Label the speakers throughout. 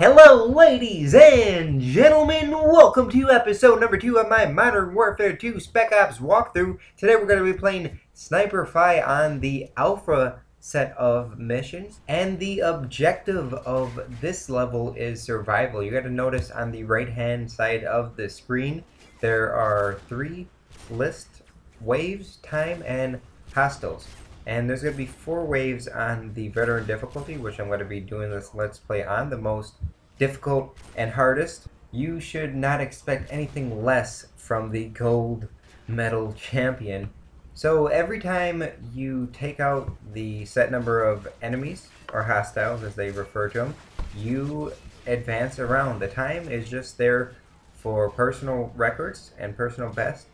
Speaker 1: Hello, ladies and gentlemen. Welcome to episode number 2 of my Modern Warfare 2 Spec Ops walkthrough. Today we're going to be playing Sniper Fi on the Alpha set of missions. And the objective of this level is survival. You got to notice on the right-hand side of the screen, there are 3 lists: waves, time, and hostiles. And there's going to be 4 waves on the veteran difficulty, which I'm going to be doing this Let's Play on the most difficult and hardest. You should not expect anything less from the gold medal champion. So every time you take out the set number of enemies, or hostiles as they refer to them, you advance around. The time is just there for personal records and personal best.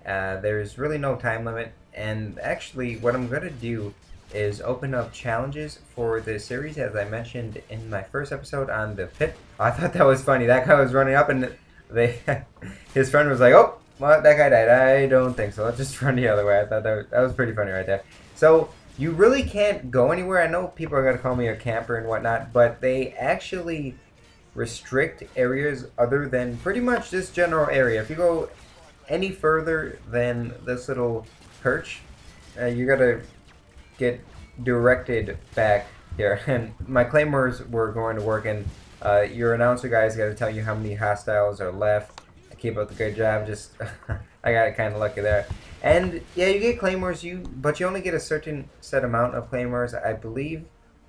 Speaker 1: There's really no time limit. And actually, what I'm going to do is open up challenges for the series, as I mentioned in my first episode on the pit. I thought that was funny. That guy was running up, and his friend was like, "Oh, well, that guy died." I don't think so. Let's just run the other way. I thought that was pretty funny right there. So you really can't go anywhere. I know people are going to call me a camper and whatnot, but they actually restrict areas other than pretty much this general area. If you go any further than this little perch, you gotta get directed back here. And my claymores were going to work, and your announcer guys got to tell you how many hostiles are left. I keep up the good job. Just I got kind of lucky there. And yeah, you get claymores, but you only get a certain set amount of claymores. I believe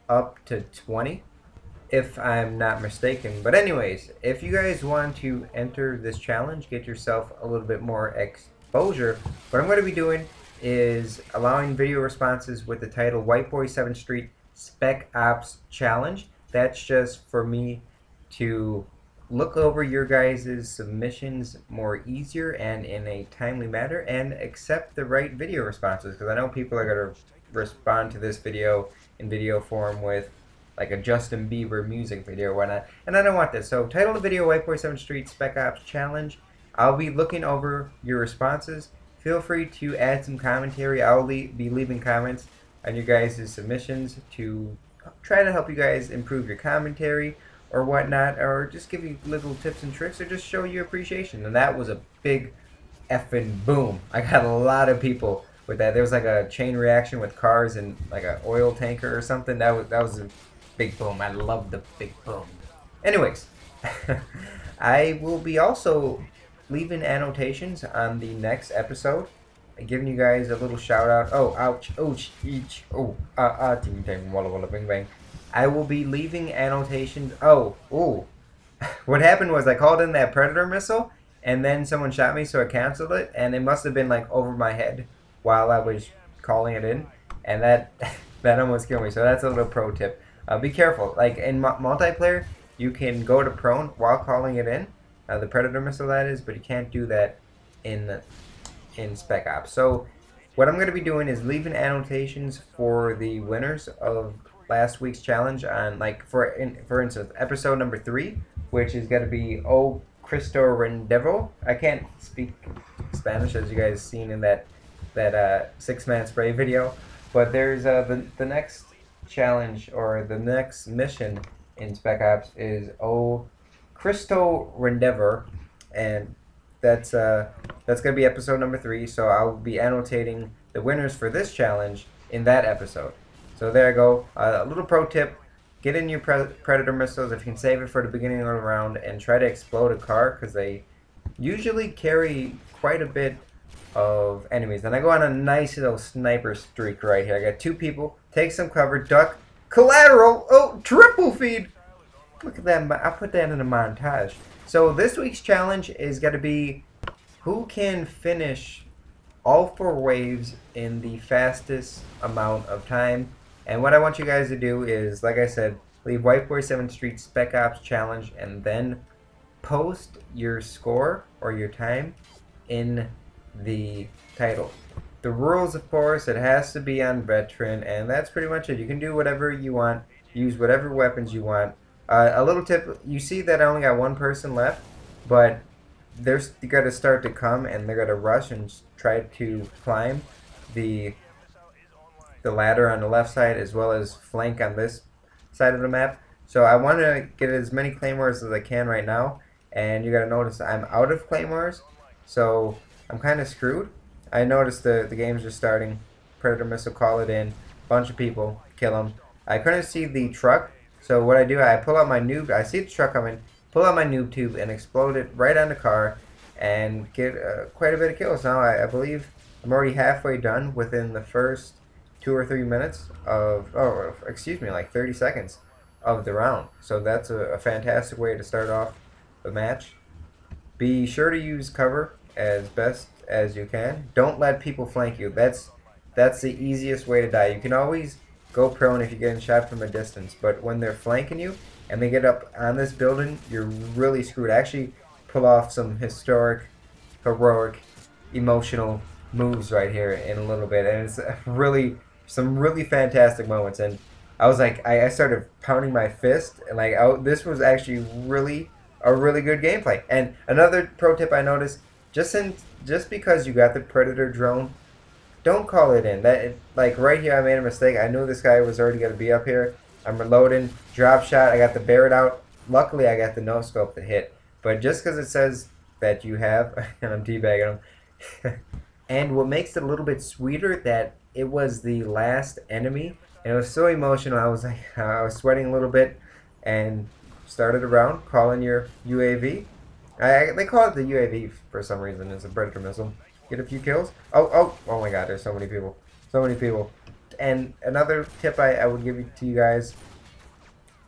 Speaker 1: up to 20, if I'm not mistaken. But anyways, if you guys want to enter this challenge, get yourself a little bit more exposure, what I'm going to be doing is allowing video responses with the title Whiteboy7thst Spec Ops Challenge. That's just for me to look over your guys' submissions more easier and in a timely manner, and accept the right video responses, because I know people are going to respond to this video in video form with like a Justin Bieber music video or whatnot, and I don't want this. So title the video Whiteboy7thst Spec Ops Challenge. I'll be looking over your responses. Feel free to add some commentary. I'll be leaving comments on your guys' submissions to try to help you guys improve your commentary or whatnot, or just give you little tips and tricks, or just show you appreciation. And that was a big effing boom. I got a lot of people with that. There was like a chain reaction with cars and like an oil tanker or something. That was a big boom. I love the big boom. Anyways, I will be also leaving annotations on the next episode, giving you guys a little shout out. Oh, ouch, ouch, each, oh, ting, ting, walla, walla, bing, bang. I will be leaving annotations. Oh, what happened was I called in that Predator missile, and then someone shot me, so I canceled it, and it must have been like over my head while I was calling it in, and that almost killed me. So that's a little pro tip. Be careful. Like in multiplayer, you can go to prone while calling it in. The Predator missile, that is, but you can't do that in Spec Ops. So what I'm going to be doing is leaving annotations for the winners of last week's challenge on, like, for instance, episode number 3, which is going to be O Cristo Rendevo. I can't speak Spanish, as you guys seen in that 6-man spray video, but there's the next challenge, or the next mission in Spec Ops is O Cristo Rendevo, and that's gonna be episode number 3. So I'll be annotating the winners for this challenge in that episode. So there I go. A little pro tip: get in your Predator missiles if you can save it for the beginning of the round, and try to explode a car, because they usually carry quite a bit of enemies. And I go on a nice little sniper streak right here. I got 2 people. Take some cover, duck, collateral. Oh, triple feed. Look at that. I'll put that in a montage. So this week's challenge is going to be who can finish all 4 waves in the fastest amount of time. And what I want you guys to do is, like I said, leave Whiteboy7thst Spec Ops Challenge, and then post your score or your time in the title. The rules, of course, it has to be on veteran, and that's pretty much it. You can do whatever you want, use whatever weapons you want. A little tip: you see that I only got 1 person left, but they're going to start to come, and they're going to rush and try to climb the ladder on the left side, as well as flank on this side of the map. So I want to get as many claymores as I can right now, and you got to notice I'm out of claymores, so I'm kind of screwed. I noticed the game's just starting. Predator missile, call it in. Bunch of people, kill them. I couldn't see the truck, so what I do, I pull out my noob. I see the truck coming, pull out my noob tube, and explode it right on the car, and get quite a bit of kills. Now I believe I'm already halfway done within the first 2 or 3 minutes of, oh, excuse me, like 30 seconds of the round. So that's a fantastic way to start off the match. Be sure to use cover as best as you can. Don't let people flank you. That's the easiest way to die. You can always go prone if you're getting shot from a distance, but when they're flanking you and they get up on this building, you're really screwed. Actually, pull off some historic, heroic, emotional moves right here in a little bit, and it's really some really fantastic moments. And I was like, I started pounding my fist, and like, this was actually really a really good gameplay. And another pro tip I noticed, just because you got the Predator drone, don't call it in. Like right here, I made a mistake. I knew this guy was already gonna be up here. I'm reloading, drop shot. I got the Barrett out. Luckily, I got the no scope to hit. But just because it says that you have, and I'm teabagging him. And what makes it a little bit sweeter that it was the last enemy, and it was so emotional. I was like, I was sweating a little bit, and started around calling your UAV. They call it the UAV for some reason. It's a Predator missile. Get a few kills. Oh my God! There's so many people. So many people. And another tip I would give to you guys: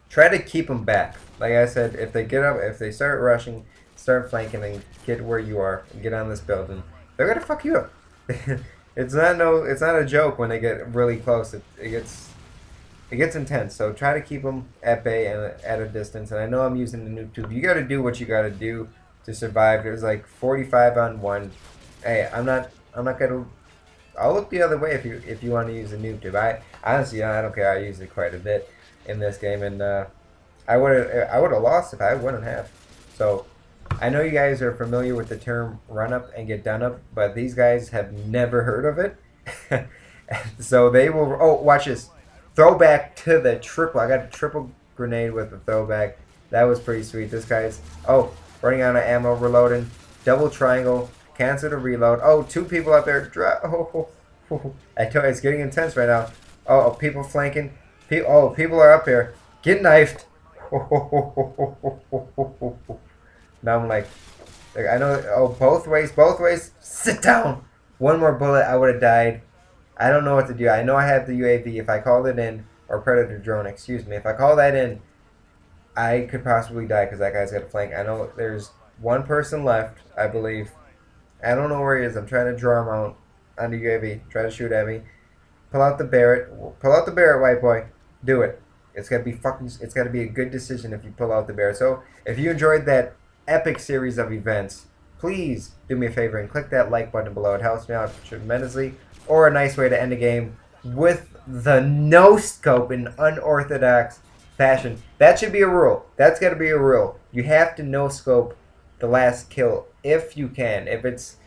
Speaker 1: try to keep them back. Like I said, if they get up, if they start rushing, start flanking, and get where you are, and get on this building, they're gonna fuck you up. It's not a joke when they get really close. It gets intense. So try to keep them at bay and at a distance. And I know I'm using the noob tube. You got to do what you got to do to survive. There's like 45 on 1. Hey, I'm not gonna. I'll look the other way if you want to use a noob tube. Honestly, I don't care. I use it quite a bit in this game, and I would have lost if I wouldn't have. So I know you guys are familiar with the term run up and get done up, but these guys have never heard of it. So they will. Oh, watch this. Throwback to the triple. I got a triple grenade with the throwback. That was pretty sweet. This guy's, running out of ammo, reloading. Double triangle. Cancel the reload. Oh, 2 people up there. I tell you, it's getting intense right now. Oh, people flanking. People are up here. Get knifed. Now I'm like, I know. Oh, both ways. Sit down. One more bullet, I would have died. I don't know what to do. I know I have the UAV. If I called it in, or Predator drone, excuse me. If I call that in, I could possibly die because that guy's got a flank. I know there's one person left, I believe. I don't know where he is. I'm trying to draw him out on the UAV. Try to shoot at me. Pull out the Barrett. Pull out the Barrett, white boy. Do it. It's gotta be a good decision if you pull out the Barrett. So if you enjoyed that epic series of events, please do me a favor and click that like button below. It helps me out tremendously. Or a nice way to end the game with the no scope in unorthodox fashion. That should be a rule. That's got to be a rule. You have to no scope the last kill if you can. If it's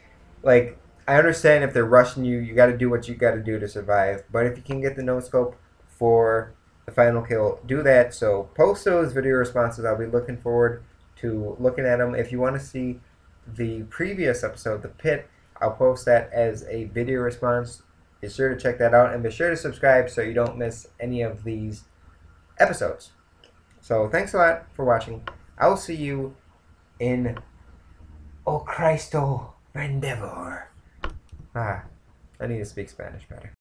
Speaker 1: like, I understand if they're rushing you, you got to do what you got to do to survive. But if you can get the no scope for the final kill, do that. So post those video responses. I'll be looking forward to looking at them. If you want to see the previous episode, the pit, I'll post that as a video response. Be sure to check that out, and be sure to subscribe so you don't miss any of these episodes. So thanks a lot for watching. I will see you in O Cristo Rendezvous. I need to speak Spanish better.